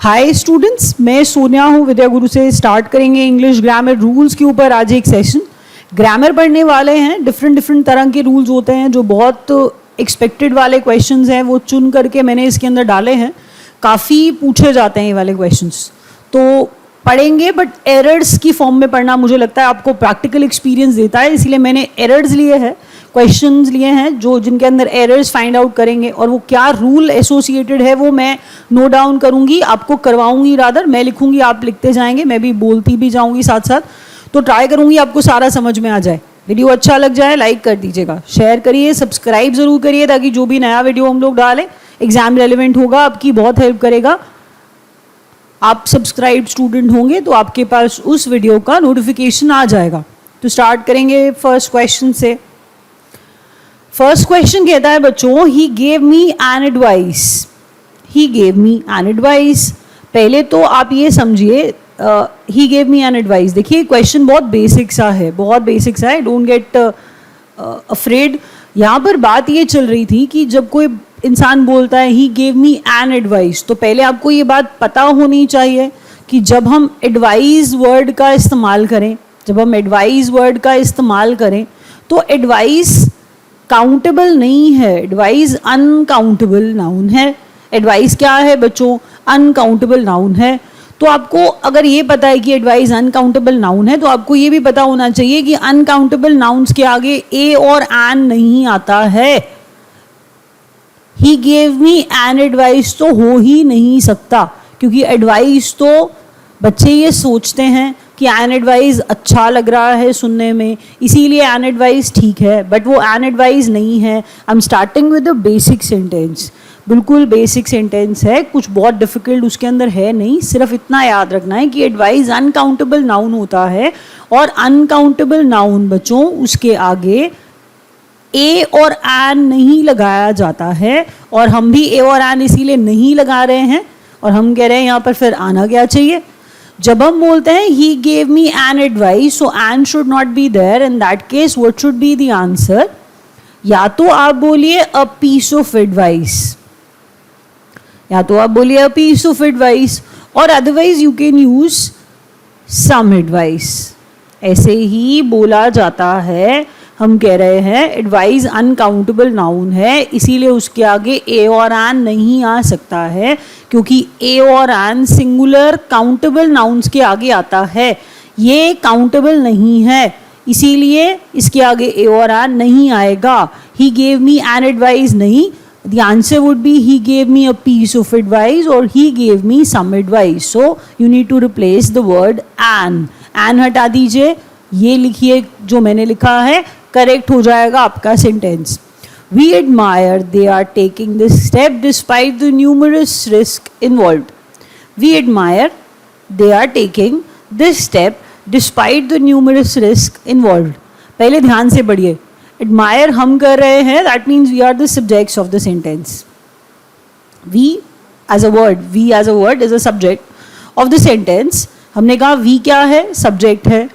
Hi students, मैं सोनिया हूँ विद्या गुरु से। स्टार्ट करेंगे इंग्लिश ग्रामर रूल्स के ऊपर आज एक सेशन। ग्रामर पढ़ने वाले हैं, डिफरेंट तरह के रूल्स होते हैं जो बहुत एक्सपेक्टेड वाले क्वेश्चंस हैं वो चुन करके मैंने इसके अंदर डाले हैं। काफ़ी पूछे जाते हैं ये वाले क्वेश्चंस, तो पढ़ेंगे बट एरर्स की फॉर्म में पढ़ना मुझे लगता है आपको प्रैक्टिकल एक्सपीरियंस देता है, इसीलिए मैंने एरर्स लिए हैं, क्वेश्चंस लिए हैं जो जिनके अंदर एरर्स फाइंड आउट करेंगे और वो क्या रूल एसोसिएटेड है वो मैं नोट डाउन करूंगी, आपको करवाऊंगी। रादर मैं लिखूंगी, आप लिखते जाएंगे, मैं भी बोलती भी जाऊंगी साथ साथ। तो ट्राई करूंगी आपको सारा समझ में आ जाए। वीडियो अच्छा लग जाए लाइक कर दीजिएगा, शेयर करिए, सब्सक्राइब जरूर करिए ताकि जो भी नया वीडियो हम लोग डालें एग्जाम रेलिवेंट होगा, आपकी बहुत हेल्प करेगा। आप सब्सक्राइब स्टूडेंट होंगे तो आपके पास उस वीडियो का नोटिफिकेशन आ जाएगा। तो स्टार्ट करेंगे फर्स्ट क्वेश्चन से। फर्स्ट क्वेश्चन कहता है बच्चों, ही gave me an advice. He gave me an advice. पहले तो आप ये समझिए, ही गेव मी एन एडवाइस। देखिए क्वेश्चन बहुत बेसिक सा है, बहुत बेसिक सा है, डोंट गेट अफ्रेड। यहाँ पर बात ये चल रही थी कि जब कोई इंसान बोलता है ही गेव मी एन एडवाइस, तो पहले आपको ये बात पता होनी चाहिए कि जब हम एडवाइस वर्ड का इस्तेमाल करें, तो एडवाइस काउंटेबल नहीं है, एडवाइस अनकाउंटेबल नाउन है। एडवाइस क्या है बच्चों? अनकाउंटेबल नाउन है। तो आपको अगर ये पता है कि एडवाइस अनकाउंटेबल नाउन है तो आपको ये भी पता होना चाहिए कि अनकाउंटेबल नाउन्स के आगे ए और एन नहीं आता है। ही गेव मी एन एडवाइस तो हो ही नहीं सकता, क्योंकि एडवाइस तो बच्चे ये सोचते हैं कि एन एडवाइस अच्छा लग रहा है सुनने में, इसीलिए एन एडवाइस ठीक है, बट वो एन एडवाइस नहीं है। I am starting with the basic sentence, बिल्कुल बेसिक सेंटेंस है, कुछ बहुत डिफिकल्ट उसके अंदर है नहीं। सिर्फ इतना याद रखना है कि एडवाइस अनकाउंटेबल नाउन होता है और अनकाउंटेबल नाउन बच्चों उसके आगे ए और एन नहीं लगाया जाता है, और हम भी ए और एन इसीलिए नहीं लगा रहे हैं और हम कह रहे हैं यहाँ पर फिर आना क्या चाहिए। जब हम बोलते हैं he gave me an advice, so an should not be there. In that case what should be the answer? या तो आप बोलिए अ पीस ऑफ एडवाइस, और otherwise you can use some advice. ऐसे ही बोला जाता है। हम कह रहे हैं एडवाइस अनकाउंटेबल नाउन है, इसीलिए उसके आगे ए और एन नहीं आ सकता है, क्योंकि ए और एन सिंगुलर काउंटेबल नाउन्स के आगे आता है। ये काउंटेबल नहीं है, इसीलिए इसके आगे ए और एन नहीं आएगा। He gave me an advice नहीं, the answer would be he gave me a piece of advice और he gave me some advice. So you need to replace the word an. An हटा दीजिए, ये लिखिए जो मैंने लिखा है, करेक्ट हो जाएगा आपका sentence. We admire they are taking this step despite the numerous risk involved. We admire they are taking this step despite the numerous risk involved. पहले ध्यान से पढ़िए, admire हम कर रहे हैं, that means we are the subjects of the sentence. We as a word is a subject of the sentence. हमने कहा we क्या है? Subject है।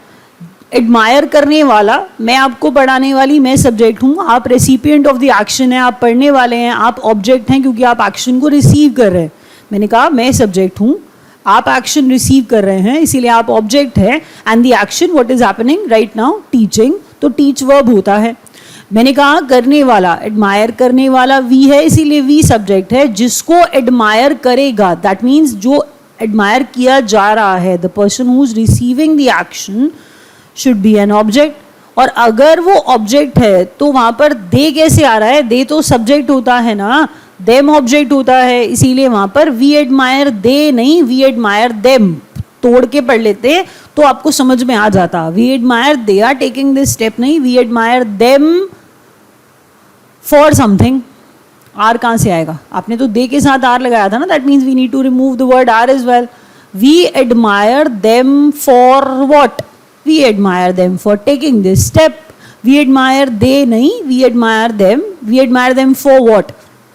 एडमायर करने वाला, मैं आपको पढ़ाने वाली, मैं सब्जेक्ट हूँ, आप रेसिपिएंट ऑफ द एक्शन है, आप पढ़ने वाले हैं, आप ऑब्जेक्ट हैं क्योंकि आप एक्शन को रिसीव कर रहे हैं। मैंने कहा मैं सब्जेक्ट हूँ, आप एक्शन रिसीव कर रहे हैं, इसीलिए आप ऑब्जेक्ट हैं। And the action what is happening right now? Teaching, तो टीच वर्ब होता है। मैंने कहा करने वाला, एडमायर करने वाला वी है, इसीलिए वी सब्जेक्ट है। जिसको एडमायर करेगा, दैट मीन्स जो एडमायर किया जा रहा है, the person who is receiving the action should be an object. और अगर वो ऑब्जेक्ट है तो वहां पर दे कैसे आ रहा है? दे तो सब्जेक्ट होता है ना, देम ऑब्जेक्ट होता है, इसीलिए वहां पर वी एडमायर दे नहीं, वी एडमायर देम। तोड़ के पढ़ लेते तो आपको समझ में आ जाता। We admire they are taking this step नहीं, we admire them for something. Are कहां से आएगा? आपने तो दे के साथ आर लगाया था ना, that means we need to remove the word are as well. We admire them for what? We admire them for taking this step. We admire they नहीं, we admire them. We admire them for what?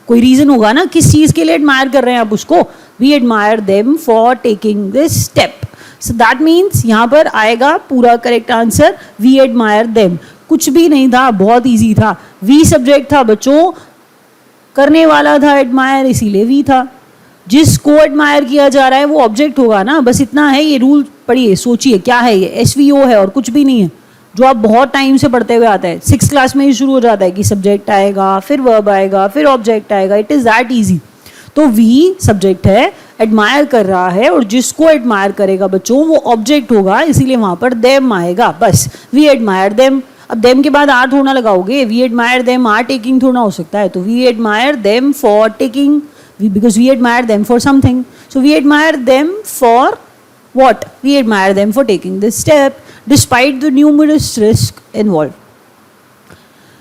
कोई reason होगा ना किस चीज के लिए admire कर रहे हैं आप उसको। We admire them for taking this step. So that means यहाँ पर आएगा पूरा correct answer we admire them। कुछ भी नहीं था, बहुत इजी था। We सब्जेक्ट था बच्चों, करने वाला था एडमायर, इसीलिए we था। जिसको एडमायर किया जा रहा है वो ऑब्जेक्ट होगा ना, बस इतना है। ये रूल पढ़िए, सोचिए क्या है ये, SVO है और कुछ भी नहीं है, जो आप बहुत टाइम से पढ़ते हुए आता है। 6th क्लास में ही शुरू हो जाता है कि सब्जेक्ट आएगा, फिर वर्ब आएगा, फिर ऑब्जेक्ट आएगा। It is that easy. तो वी सब्जेक्ट है, एडमायर कर रहा है, और जिसको एडमायर करेगा बच्चों वो ऑब्जेक्ट होगा, इसीलिए वहां पर देम आएगा। बस वी एडमायर देम। अब देम के बाद आर थोड़ा लगाओगे, we admire them are taking थोड़ा हो सकता है। तो we admire them for taking, because we admire them for something. So we admire them for what? We admire them for taking this step despite the numerous risks involved.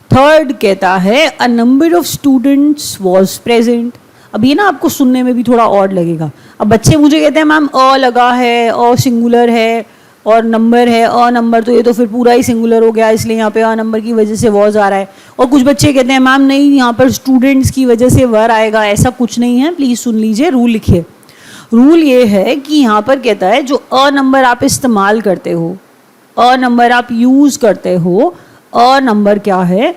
Third कहता है a number of students was present. अब ये ना आपको सुनने में भी थोड़ा ऑड लगेगा। अब बच्चे मुझे कहते हैं मैम अ लगा है, अ सिंगुलर है और नंबर है, अ नंबर, तो ये तो फिर पूरा ही सिंगुलर हो गया, इसलिए यहाँ पे अ नंबर की वजह से वॉज आ रहा है। और कुछ बच्चे कहते हैं मैम नहीं, यहाँ पर स्टूडेंट्स की वजह से वर आएगा। ऐसा कुछ नहीं है, प्लीज़ सुन लीजिए, रूल लिखिए। रूल ये है कि यहाँ पर कहता है जो अ नंबर आप इस्तेमाल करते हो, अ नंबर आप यूज़ करते हो, अ नंबर क्या है,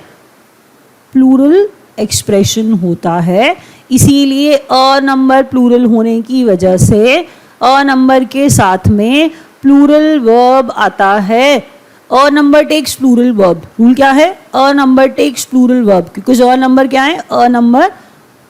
प्लूरल एक्सप्रेशन होता है। इसीलिए अ नंबर प्लूरल होने की वजह से अ नंबर के साथ में प्लूरल वर्ब आता है। A number takes plural verb. Rule क्या है, a number takes plural verb, क्योंकि अ नंबर क्या है, अ नंबर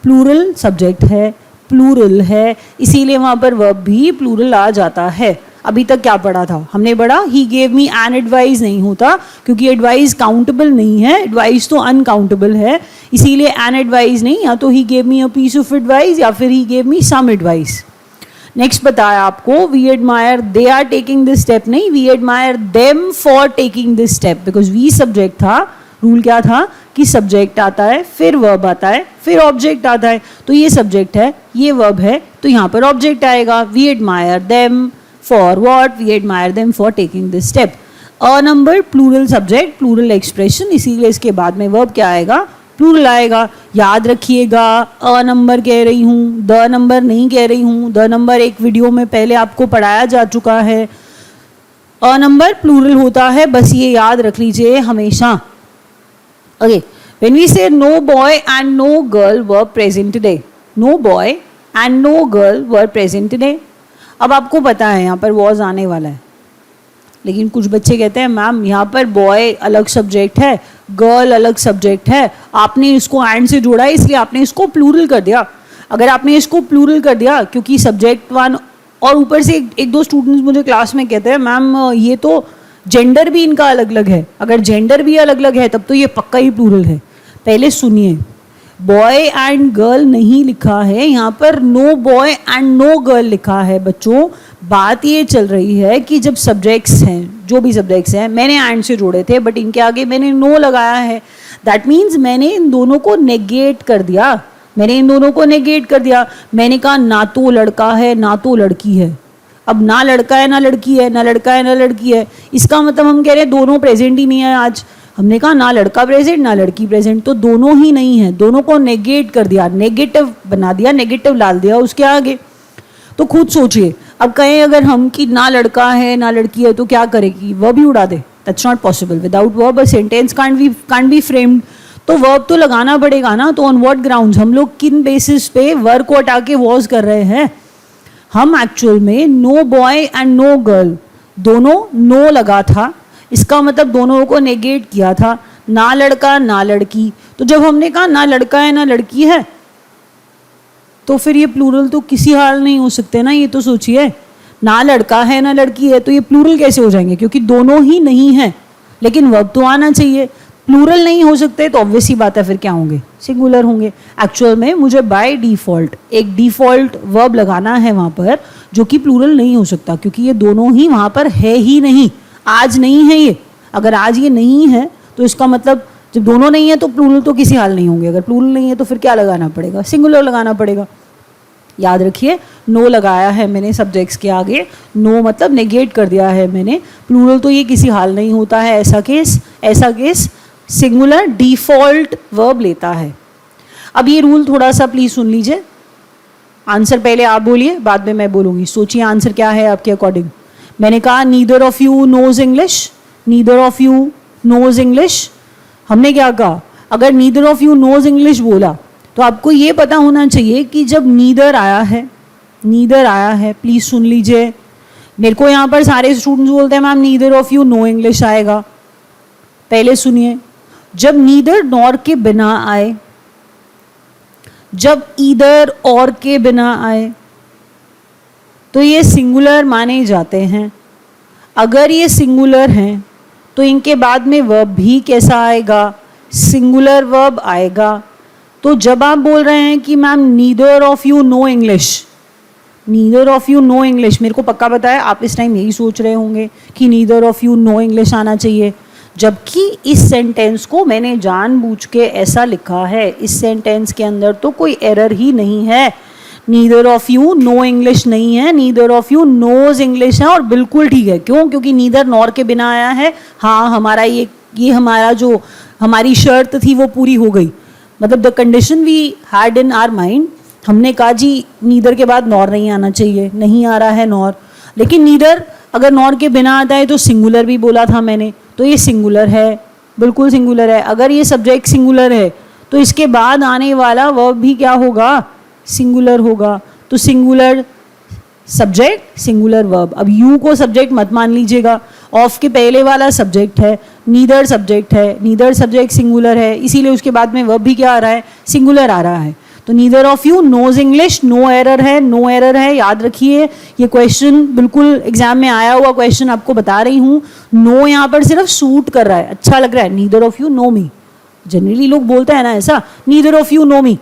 प्लूरल सब्जेक्ट है, प्लूरल है, इसीलिए वहां पर वर्ब भी प्लूरल आ जाता है। अभी तक क्या पढ़ा था हमने, पढ़ा ही गेव मी एन एडवाइस नहीं होता, क्योंकि एडवाइस काउंटेबल नहीं है, एडवाइस तो अनकाउंटेबल है, इसीलिए एन एडवाइस नहीं, या तो he gave me a piece of advice या फिर he gave me some advice. Next बताया आपको we admire they are taking this step, नहीं, we admire them for taking this step, because we subject था। Rule क्या था कि subject आता है, फिर वर्ब आता है, फिर ऑब्जेक्ट आता है, तो ये सब्जेक्ट है, ये वर्ब है, तो यहाँ पर ऑब्जेक्ट आएगा। We admire them for what, we admire them for taking this step. A number plural subject, plural expression, इसीलिए इसके बाद में वर्ब क्या आएगा, प्लूरल आएगा। याद रखिएगा, अ नंबर कह रही हूँ, द नंबर नहीं कह रही हूँ। द नंबर एक वीडियो में पहले आपको पढ़ाया जा चुका है। अ नंबर प्लूरल होता है, बस ये याद रख लीजिए हमेशा। Okay, when we say no boy and no girl were present today, no boy and no girl were present today. अब आपको पता है यहाँ पर वॉज आने वाला है, लेकिन कुछ बच्चे कहते हैं मैम यहाँ पर बॉय अलग सब्जेक्ट है, गर्ल अलग सब्जेक्ट है, आपने इसको एंड से जोड़ा है इसलिए आपने इसको प्लूरल कर दिया। अगर आपने इसको प्लूरल कर दिया क्योंकि सब्जेक्ट वन, और ऊपर से एक दो स्टूडेंट्स मुझे क्लास में कहते हैं मैम ये तो जेंडर भी इनका अलग अलग है। अगर जेंडर भी अलग अलग है तब तो ये पक्का ही प्लूरल है। पहले सुनिए, बॉय एंड गर्ल नहीं लिखा है यहाँ पर, no boy and no girl लिखा है बच्चों। बात ये चल रही है कि जब सब्जेक्ट्स हैं, जो भी सब्जेक्ट्स हैं, मैंने एंड से जोड़े थे बट इनके आगे मैंने नो लगाया है, दैट मीन्स मैंने इन दोनों को नेगेट कर दिया। मैंने इन दोनों को नेगेट कर दिया। मैंने कहा ना तो लड़का है ना तो लड़की है। अब ना लड़का है ना लड़की है, ना लड़का है ना लड़की है, इसका मतलब हम कह रहे हैं दोनों प्रेजेंट ही नहीं है आज। हमने कहा ना लड़का प्रेजेंट ना लड़की प्रेजेंट, तो दोनों ही नहीं है, दोनों को नेगेट कर दिया, नेगेटिव बना दिया, नेगेटिव डाल दिया उसके आगे। तो खुद सोचिए, अब कहें अगर हम कि ना लड़का है ना लड़की है तो क्या करेगी, वर्ब ही उड़ा दे। That's not possible. Without verb a sentence can't be framed. तो वर्ब तो लगाना पड़ेगा ना। तो ऑन व्हाट ग्राउंड्स, हम लोग किन बेसिस पे वर्ब को हटा के वॉज कर रहे हैं। हम एक्चुअल में no boy and no girl, दोनों नो लगा था, इसका मतलब दोनों को नेगेट किया था, ना लड़का ना लड़की। तो जब हमने कहा ना लड़का है ना लड़की है, तो फिर ये प्लूरल तो किसी हाल नहीं हो सकते ना। ये तो सोचिए, ना लड़का है ना लड़की है तो ये प्लूरल कैसे हो जाएंगे, क्योंकि दोनों ही नहीं है। लेकिन वर्ब तो आना चाहिए, प्लूरल नहीं हो सकते तो ऑब्वियस ही बात है फिर क्या होंगे, सिंगुलर होंगे। एक्चुअल में मुझे बाय डिफॉल्ट एक डिफॉल्ट वर्ब लगाना है वहां पर, जो कि प्लूरल नहीं हो सकता, क्योंकि ये दोनों ही वहां पर है ही नहीं, आज नहीं है ये। अगर आज ये नहीं है तो इसका मतलब जब दोनों नहीं है तो प्लूरल तो किसी हाल नहीं होंगे। अगर प्लूरल नहीं है तो फिर क्या लगाना पड़ेगा, सिंगुलर लगाना पड़ेगा। याद रखिए, नो लगाया है मैंने सब्जेक्ट्स के आगे, नो मतलब नेगेट कर दिया है मैंने, प्लूरल तो ये किसी हाल नहीं होता है। ऐसा केस सिंगुलर डिफॉल्ट वर्ब लेता है। अब ये रूल थोड़ा सा प्लीज सुन लीजिए। आंसर पहले आप बोलिए, बाद में मैं बोलूंगी। सोचिए आंसर क्या है आपके अकॉर्डिंग। मैंने कहा neither of you knows English, neither of you knows English. हमने क्या कहा, अगर neither of you knows English बोला तो आपको ये पता होना चाहिए कि जब नीदर आया है, नीदर आया है, प्लीज सुन लीजिए, मेरे को यहाँ पर सारे स्टूडेंट्स बोलते हैं ma'am neither of you know English आएगा। पहले सुनिए, जब नीदर नॉर के बिना आए, जब ईदर और के बिना आए, तो ये सिंगुलर माने जाते हैं। अगर ये सिंगुलर हैं तो इनके बाद में वर्ब भी कैसा आएगा, सिंगुलर वर्ब आएगा। तो जब आप बोल रहे हैं कि ma'am neither of you know English, neither of you know English, मेरे को पक्का पता है आप इस टाइम यही सोच रहे होंगे कि neither of you know English आना चाहिए, जबकि इस सेंटेंस को मैंने जानबूझ के ऐसा लिखा है। इस सेंटेंस के अंदर तो कोई एरर ही नहीं है, neither of you know English नहीं है, neither of you knows English है, और बिल्कुल ठीक है। क्यों? क्योंकि नीदर नॉर के बिना आया है। हाँ, हमारा ये हमारा जो हमारी शर्त थी वो पूरी हो गई, मतलब the condition we had in our mind, हमने कहा जी नीदर के बाद नॉर नहीं आना चाहिए, नहीं आ रहा है नॉर, लेकिन नीदर अगर नॉर के बिना आता है तो सिंगुलर भी बोला था मैंने, तो ये सिंगुलर है, बिल्कुल सिंगुलर है। अगर ये सब्जेक्ट सिंगुलर है तो इसके बाद आने वाला वर्ब भी क्या होगा, सिंगुलर होगा। तो सिंगुलर सब्जेक्ट, सिंगुलर वर्ब। अब यू को सब्जेक्ट मत मान लीजिएगा, ऑफ के पहले वाला सब्जेक्ट है, नीदर सब्जेक्ट है, नीदर सब्जेक्ट सिंगुलर है, इसीलिए उसके बाद में वर्ब भी क्या आ रहा है, सिंगुलर आ रहा है। तो neither of you knows English, no error है, नो एरर है, याद रखिए। ये क्वेश्चन बिल्कुल एग्जाम में आया हुआ क्वेश्चन आपको बता रही हूँ। नो यहाँ पर सिर्फ सूट कर रहा है, अच्छा लग रहा है, neither of you no me. Generally लोग बोलते हैं ना ऐसा, नीदर ऑफ यू नो मी,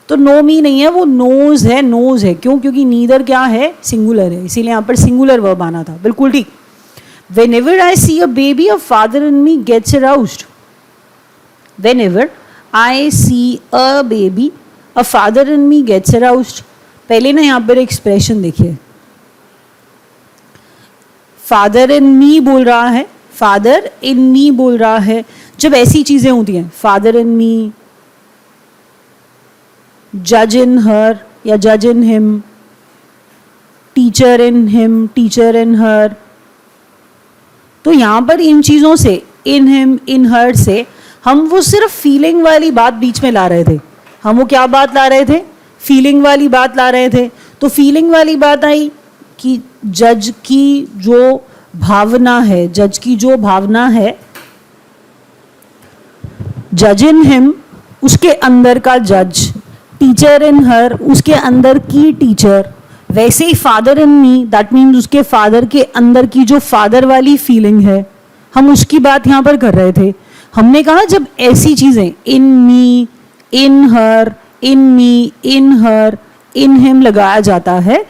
तो नो मी नहीं है, वो नोज है, नोज है। क्यों? क्योंकि नीदर क्या है, सिंगुलर है, इसीलिए यहाँ पर सिंगुलर वर्ब आना था, बिल्कुल ठीक। Whenever I see a baby, a father in me gets aroused. Whenever I see a baby, a father in me gets aroused. पहले ना यहाँ पर एक्सप्रेशन देखिए, फादर इन मी बोल रहा है, फादर इन मी बोल रहा है। जब ऐसी चीजें होती हैं, फादर इन मी, जज इन हर या जज in him, teacher in him, teacher in her, तो यहां पर इन चीजों से, इन हिम, इन हर से, हम वो सिर्फ फीलिंग वाली बात बीच में ला रहे थे। हम वो क्या बात ला रहे थे, फीलिंग वाली बात ला रहे थे। तो फीलिंग वाली बात आई कि जज की जो भावना है, जज की जो भावना है, जज इन हिम उसके अंदर का जज, टीचर इन हर उसके अंदर की टीचर, वैसे ही father in me, that means उसके फादर के अंदर की जो फादर वाली फीलिंग है, हम उसकी बात यहाँ पर कर रहे थे। हमने कहा जब ऐसी चीजें इन me, in her, in me, in her, in him लगाया जाता है,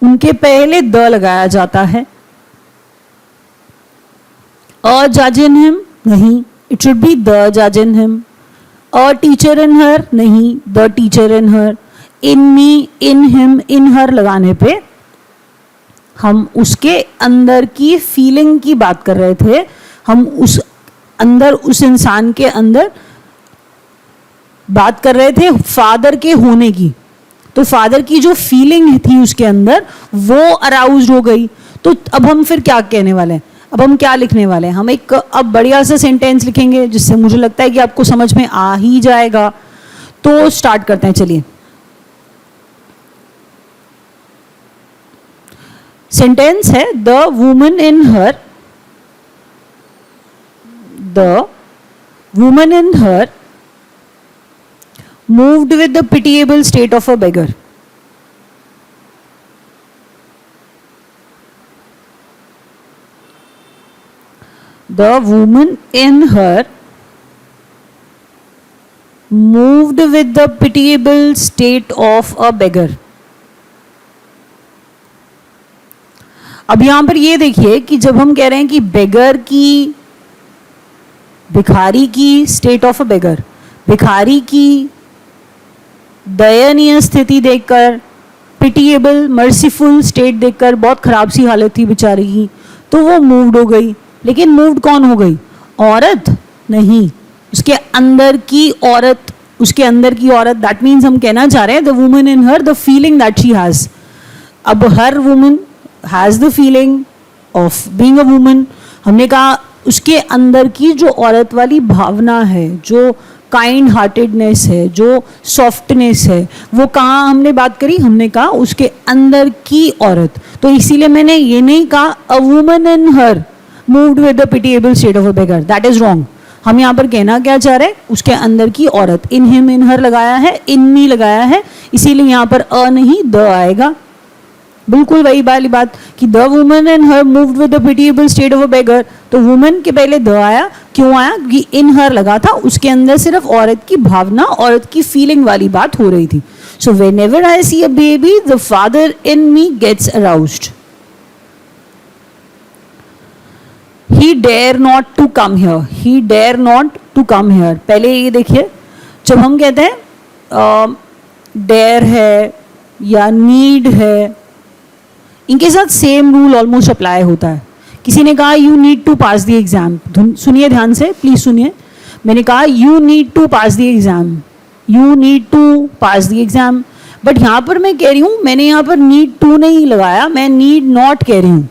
उनके पहले द लगाया जाता है। अ जज इन हिम नहीं, इट शुड बी द जज in him. A teacher in her नहीं, the teacher in her. In me, in him, in her लगाने पे हम उसके अंदर की फीलिंग की बात कर रहे थे, हम उस अंदर, उस इंसान के अंदर बात कर रहे थे फादर के होने की। तो फादर की जो फीलिंग थी उसके अंदर, वो अराउज्ड हो गई। तो अब हम फिर क्या कहने वाले हैं, अब हम क्या लिखने वाले हैं, हम एक अब बढ़िया सा सेंटेंस लिखेंगे जिससे मुझे लगता है कि आपको समझ में आ ही जाएगा। तो स्टार्ट करते हैं, चलिए। सेंटेंस है, the woman in her, the woman in her moved with the pitiable state of a beggar. The woman in her moved with the pitiable state of a beggar. अब यहां पर ये देखिए कि जब हम कह रहे हैं कि बेगर की, भिखारी की, स्टेट ऑफ अ बेगर, भिखारी की दयनीय स्थिति देखकर, पिटिएबल, मर्सीफुल स्टेट देखकर, बहुत खराब सी हालत थी बेचारी की, तो वो मूव्ड हो गई। लेकिन मूव्ड कौन हो गई, औरत नहीं, उसके अंदर की औरत, उसके अंदर की औरत। दैट मीन्स हम कहना चाह रहे हैं the woman in her, the feeling that she has. अब हर woman has the feeling of being a woman, हमने कहा उसके अंदर की जो औरत वाली भावना है, जो काइंड हार्टेडनेस है, जो सॉफ्टनेस है, वो कहाँ हमने बात करी? हमने कहा उसके अंदर की औरत। तो इसीलिए मैंने ये नहीं कहा a woman in her moved with the pitiable state of a beggar, that is wrong. हम यहाँ पर कहना क्या चाह रहे हैं? उसके अंदर की औरत। इन हिम इन हर लगाया है, इन मी लगाया है, इसीलिए यहाँ पर अ नहीं द आएगा। बिल्कुल वही वाली बात कि the woman and her moved with the pitiable state of a beggar, तो वुमन के पहले द आया, क्यों आया? क्योंकि इन हर लगा था, उसके अंदर सिर्फ औरत की भावना, औरत की फीलिंग वाली बात हो रही थी। So whenever I see a baby the father in me gets aroused. He dare not to come here, he dare not to come here. पहले ये देखिए, जब हम कहते हैं डेयर है या नीड है, इनके साथ सेम रूल ऑलमोस्ट अप्लाई होता है। किसी ने कहा you need to pass the exam, सुनिए ध्यान से, प्लीज सुनिए। मैंने कहा you need to pass the exam, you need to pass the exam, but यहाँ पर मैं कह रही हूँ, मैंने यहाँ पर नीड टू नहीं लगाया, मैं नीड नॉट कह रही हूँ।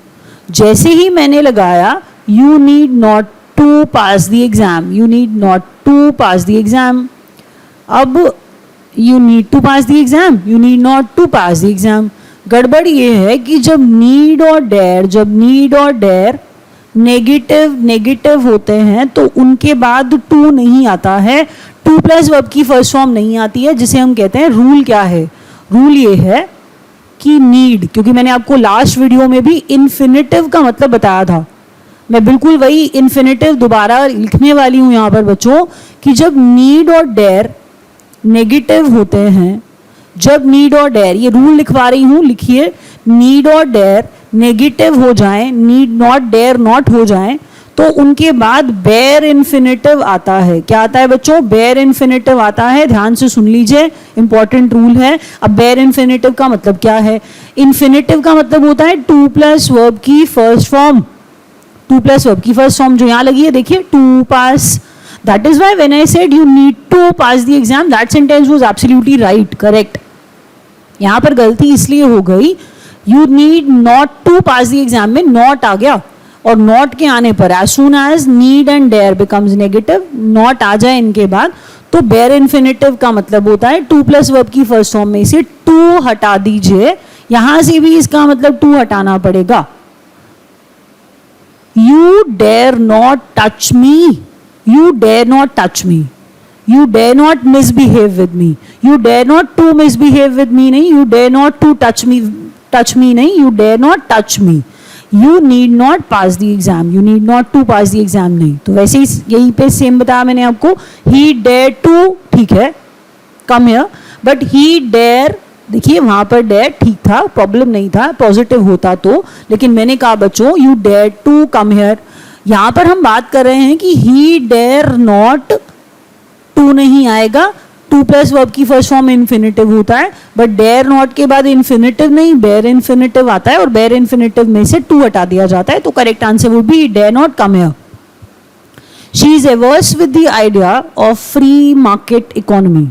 जैसे ही मैंने लगाया you need not to pass the exam, you need not to pass the exam, अब you need to pass the exam, you need not to pass the exam. गड़बड़ ये है कि जब नीड और डेयर नेगेटिव होते हैं तो उनके बाद टू नहीं आता है, टू प्लस वर्ब की फर्स्ट फॉर्म नहीं आती है, जिसे हम कहते हैं रूल। क्या है रूल? ये है कि नीड, क्योंकि मैंने आपको लास्ट वीडियो में भी इन्फिनिटिव का मतलब बताया था, मैं बिल्कुल वही इन्फिनिटिव दोबारा लिखने वाली हूँ यहाँ पर बच्चों, कि जब नीड और डेयर नेगेटिव होते हैं, जब नीड और डेयर, ये रूल लिखवा रही हूँ, लिखिए, नीड और डेयर नेगेटिव हो जाएं, नीड नॉट डेयर नॉट हो जाएं, तो उनके बाद बेयर इन्फिनिटिव आता है। क्या आता है बच्चों? बेयर इन्फिनिटिव आता है। ध्यान से सुन लीजिए, इंपॉर्टेंट रूल है। अब बेयर इन्फिनिटिव का मतलब क्या है? इन्फिनिटिव का मतलब होता है टू प्लस वर्ब की first form, to plus verb की फर्स्ट फॉर्म जो यहाँ लगी है, देखिए, to pass. That is why when I said you need to pass the exam, that sentence was absolutely right, correct. यहाँ पर गलती इसलिए हो गई, you need not to pass the exam में not आ गया, और not के आने पर as soon as need and dare becomes negative, not आ जाए इनके बाद, तो bare infinitive का मतलब होता है टू प्लस वर्ब की फर्स्ट फॉर्म में से टू हटा दीजिए, यहां से भी इसका मतलब टू हटाना पड़ेगा। You dare not touch me, you dare not touch me, you dare not misbehave with me, you dare not to misbehave with me नहीं, you dare not to touch me नहीं, you dare not touch me, you need not pass the exam, you need not to pass the exam नहीं। तो वैसे ही यहीं पे same बताया मैंने आपको, he dare to, ठीक है, come here, but he dare, देखिए वहां पर डेयर ठीक था, प्रॉब्लम नहीं था, पॉजिटिव होता तो, लेकिन मैंने कहा बच्चों you dare to come here. यहाँ पर हम बात कर रहे हैं कि ही डेयर नॉट, टू नहीं आएगा, टू प्लस वर्ब की फर्स्ट फॉर्म इन्फिनिटिव होता है, बट डेयर नॉट के बाद इन्फिनिटिव नहीं, बेयर इन्फिनिटिव आता है, और बेयर इन्फिनिटिव में से टू हटा दिया जाता है, तो correct answer would be dare not come here. She is averse with the idea of free market economy,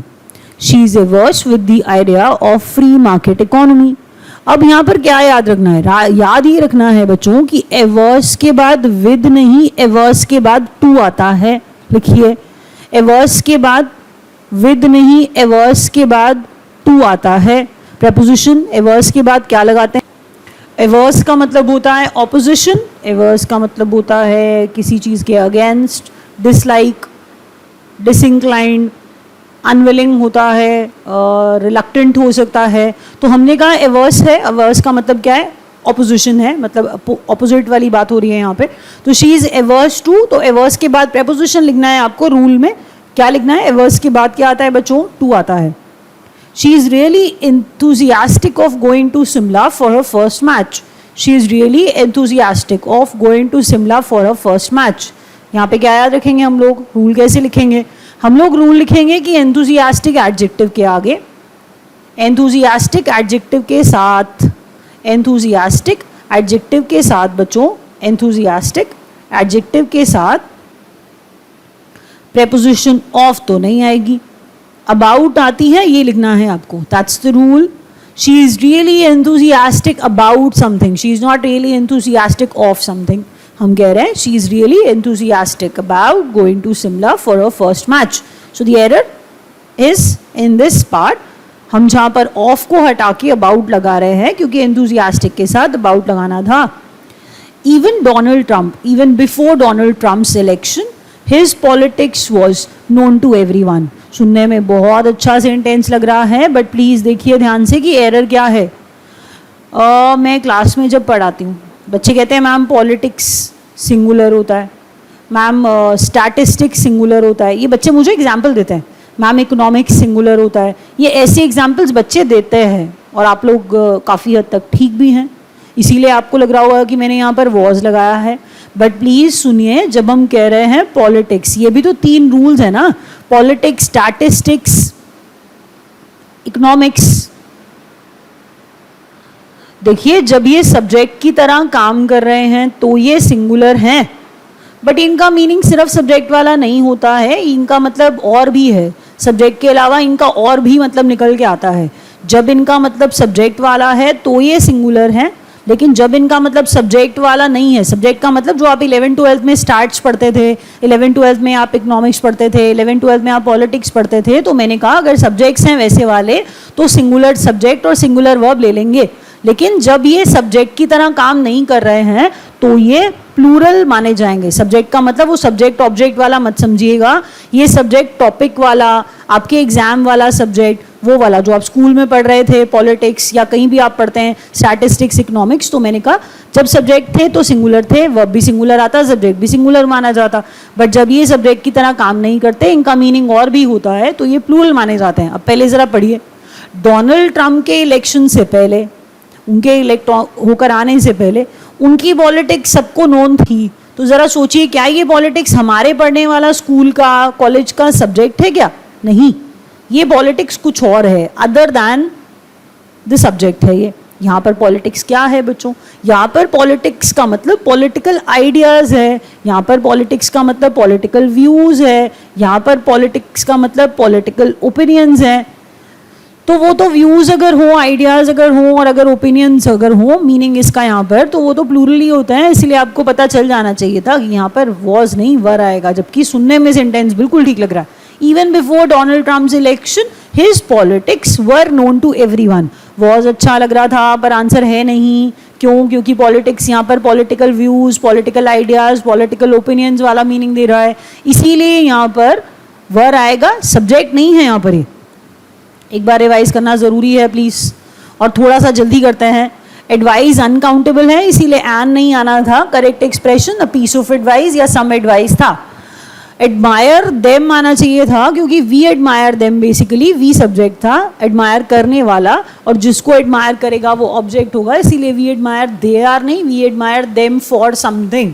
she is averse with the idea of free market economy. अब यहाँ पर क्या याद रखना है? याद ही रखना है बच्चों कि एवर्स के बाद विद नहीं, एवर्स के बाद टू आता है। लिखिए, एवर्स के बाद विद नहीं, एवर्स के बाद टू आता है। प्रेपोजिशन एवर्स के बाद क्या लगाते हैं? एवर्स का मतलब होता है ऑपोजिशन, एवर्स का मतलब होता है किसी चीज़ के अगेंस्ट, डिसलाइक, डिसइंक्लाइंड, अनविलिंग होता है, रिलक्टेंट हो सकता है। तो हमने कहा एवर्स है, एवर्स का मतलब क्या है? ऑपोजिशन है, मतलब ऑपोजिट वाली बात हो रही है यहाँ पे। तो शी इज एवर्स टू, तो एवर्स के बाद प्रेपोजिशन लिखना है आपको। रूल में क्या लिखना है? एवर्स के बाद क्या आता है बच्चों? टू आता है। She is really enthusiastic of going to Simla for her first match, she is really enthusiastic of going to Simla for her first match। यहाँ पे क्या याद रखेंगे हम लोग? रूल कैसे लिखेंगे? हम लोग रूल लिखेंगे कि एंथुजियास्टिक एडजेक्टिव के आगे, एंथुजियास्टिक एडजेक्टिव के साथ, एंथुजियास्टिक एडजेक्टिव के साथ बच्चों, एंथुजियास्टिक एडजेक्टिव के साथ प्रेपोजिशन ऑफ तो नहीं आएगी, अबाउट आती है, ये लिखना है आपको। That's the rule. She is really enthusiastic about something, she is not really enthusiastic of something. हम कह रहे हैं she is really enthusiastic about going to Shimla for a first match. So the error is in this part. हम जहाँ पर of को हटा के अबाउट लगा रहे हैं क्योंकि एंथुजियास्टिक के साथ अबाउट लगाना था. Even Donald Trump, even before Donald Trump's election, his politics was known to everyone. सुनने में बहुत अच्छा सेंटेंस लग रहा है, बट प्लीज़ देखिए ध्यान से कि एरर क्या है. मैं क्लास में जब पढ़ाती हूँ, बच्चे कहते हैं मैम पॉलिटिक्स सिंगुलर होता है, मैम स्टैटिस्टिक्स सिंगुलर होता है. ये बच्चे मुझे एग्जाम्पल देते हैं, मैम इकोनॉमिक्स सिंगुलर होता है. ये ऐसे एग्जाम्पल्स बच्चे देते हैं और आप लोग काफ़ी हद तक ठीक भी हैं. इसीलिए आपको लग रहा होगा कि मैंने यहाँ पर वॉज लगाया है. बट प्लीज़ सुनिए, जब हम कह रहे हैं पॉलिटिक्स, ये भी तो 3 रूल्स है ना, पॉलिटिक्स, स्टैटिस्टिक्स, इकोनॉमिक्स. देखिए जब ये सब्जेक्ट की तरह काम कर रहे हैं तो ये सिंगुलर हैं, बट इनका मीनिंग सिर्फ सब्जेक्ट वाला नहीं होता है, इनका मतलब और भी है. सब्जेक्ट के अलावा इनका और भी मतलब निकल के आता है. जब इनका मतलब सब्जेक्ट वाला है तो ये सिंगुलर है, लेकिन जब इनका मतलब सब्जेक्ट वाला नहीं है, सब्जेक्ट का मतलब जो आप 11th-12th में स्टार्ट्स पढ़ते थे, 11th-12th में आप इकोनॉमिक्स पढ़ते थे, 11th-12th में आप पॉलिटिक्स पढ़ते थे, तो मैंने कहा अगर सब्जेक्ट्स हैं वैसे वाले तो सिंगुलर सब्जेक्ट और सिंगुलर वर्ब ले लेंगे. लेकिन जब ये सब्जेक्ट की तरह काम नहीं कर रहे हैं तो ये प्लूरल माने जाएंगे. सब्जेक्ट का मतलब वो सब्जेक्ट ऑब्जेक्ट वाला मत समझिएगा, ये सब्जेक्ट टॉपिक वाला, आपके एग्जाम वाला सब्जेक्ट, वो वाला जो आप स्कूल में पढ़ रहे थे, पॉलिटिक्स या कहीं भी आप पढ़ते हैं, स्टैटिस्टिक्स, इकोनॉमिक्स. तो मैंने कहा जब सब्जेक्ट थे तो सिंगुलर थे, वर्ब भी सिंगुलर आता, सब्जेक्ट भी सिंगुलर माना जाता. बट जब ये सब्जेक्ट की तरह काम नहीं करते, इनका मीनिंग और भी होता है, तो ये प्लूरल माने जाते हैं. अब पहले ज़रा पढ़िए. डोनाल्ड ट्रंप के इलेक्शन से पहले, उनके इलेक्ट होकर आने से पहले उनकी पॉलिटिक्स सबको नोन थी. तो ज़रा सोचिए, क्या ये पॉलिटिक्स हमारे पढ़ने वाला स्कूल का, कॉलेज का सब्जेक्ट है क्या? नहीं, ये पॉलिटिक्स कुछ और है, अदर दैन द सब्जेक्ट है ये. यहाँ पर पॉलिटिक्स क्या है बच्चों? यहाँ पर पॉलिटिक्स का मतलब पॉलिटिकल आइडियाज़ है, यहाँ पर पॉलिटिक्स का मतलब पॉलिटिकल व्यूज़ है, यहाँ पर पॉलिटिक्स का मतलब पॉलिटिकल ओपिनियंस है. तो वो तो व्यूज़ अगर हो, आइडियाज़ अगर हो और अगर ओपिनियंस अगर हो, मीनिंग इसका यहाँ पर, तो वो तो प्लूरल ही होता है. इसलिए आपको पता चल जाना चाहिए था कि यहाँ पर वॉज नहीं वर आएगा, जबकि सुनने में सेंटेंस बिल्कुल ठीक लग रहा है. Even before Donald Trump's election, his politics were known to everyone. Was अच्छा लग रहा था पर आंसर है नहीं. क्यों? क्योंकि पॉलिटिक्स यहाँ पर political views, political ideas, political opinions वाला मीनिंग दे रहा है, इसीलिए यहाँ पर वर आएगा, सब्जेक्ट नहीं है यहाँ पर. ये एक बार रिवाइज करना ज़रूरी है प्लीज़, और थोड़ा सा जल्दी करते हैं. एडवाइस अनकाउंटेबल है, इसीलिए एन नहीं आना था. Correct expression a piece of advice या सम एडवाइस था. एडमायर देम आना चाहिए था, क्योंकि we admire them, basically we subject था, एडमायर करने वाला, और जिसको एडमायर करेगा वो ऑब्जेक्ट होगा, इसीलिए वी एडमायर दे आर नहीं, we admire them for something.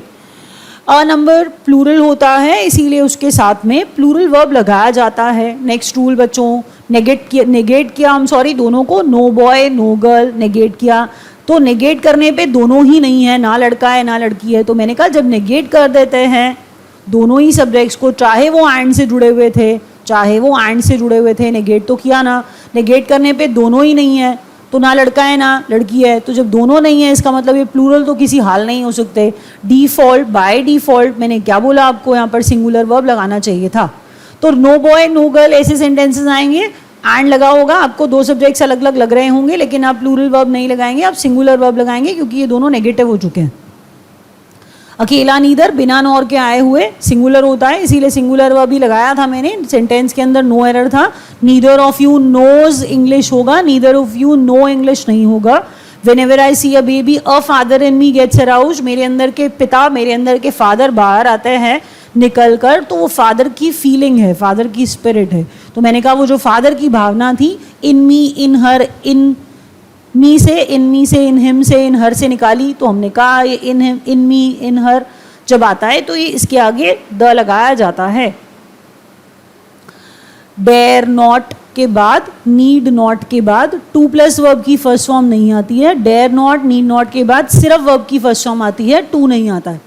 A number plural होता है, इसीलिए उसके साथ में प्लूरल वर्ब लगाया जाता है. नेक्स्ट रूल बच्चों, नेगेट किया हम सॉरी दोनों को, no boy no girl negate किया. तो नेगेट करने पे दोनों ही नहीं है, ना लड़का है ना लड़की है. तो मैंने कहा जब नेगेट कर देते हैं दोनों ही सब्जेक्ट्स को, चाहे वो एंड से जुड़े हुए थे, चाहे वो एंड से जुड़े हुए थे, नेगेट तो किया ना. नेगेट करने पे दोनों ही नहीं है, तो ना लड़का है ना लड़की है. तो जब दोनों नहीं है, इसका मतलब ये प्लूरल तो किसी हाल नहीं हो सकते. डिफ़ॉल्ट, बाय डिफ़ॉल्ट मैंने क्या बोला आपको, यहाँ पर सिंगुलर वर्ब लगाना चाहिए था. तो नो बॉय नो गर्ल ऐसे सेंटेंसेस आएंगे, एंड लगा होगा, आपको 2 सब्जेक्ट्स अलग अलग लग रहे होंगे, लेकिन आप प्लूरल वर्ब नहीं लगाएंगे, आप सिंगुलर वर्ब लगाएंगे, क्योंकि ये दोनों नेगेटिव हो चुके हैं. अकेला नीदर बिना नॉर के आए हुए सिंगुलर होता है, इसीलिए सिंगुलर वर्ब भी लगाया था मैंने. सेंटेंस के अंदर नो एरर था. Neither of you knows English होगा, neither of you know English नहीं होगा. Whenever I see a baby, a father in me gets aroused. मेरे अंदर के पिता, मेरे अंदर के फादर बाहर आते हैं निकल कर, तो वो फादर की फीलिंग है, फादर की स्पिरिट है. तो मैंने कहा वो जो फादर की भावना थी, इन मी, इन हर, इन मी से, इन हिम से, इन हर से निकाली. तो हमने कहा ये इन हिम, इन मी, इन हर जब आता है तो ये इसके आगे द लगाया जाता है. डेयर नॉट के बाद, नीड नॉट के बाद टू प्लस वर्ब की फर्स्ट फॉर्म नहीं आती है. डेयर नॉट, नीड नॉट के बाद सिर्फ वर्ब की फर्स्ट फॉर्म आती है, टू नहीं आता है.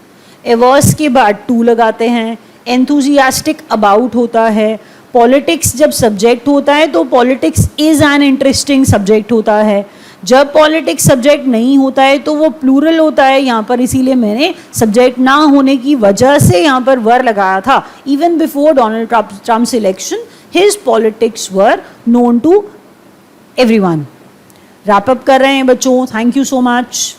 एवर्स के बाद टू लगाते हैं. एंथुजियास्टिक अबाउट होता है. पॉलिटिक्स जब सब्जेक्ट होता है तो politics is an interesting subject होता है. जब पॉलिटिक्स सब्जेक्ट नहीं होता है तो वो प्लूरल होता है यहाँ पर, इसीलिए मैंने सब्जेक्ट ना होने की वजह से यहाँ पर वर लगाया था. Even before Donald Trump's election his politics were known to everyone. Wrap up कर रहे हैं बच्चों. Thank you so much.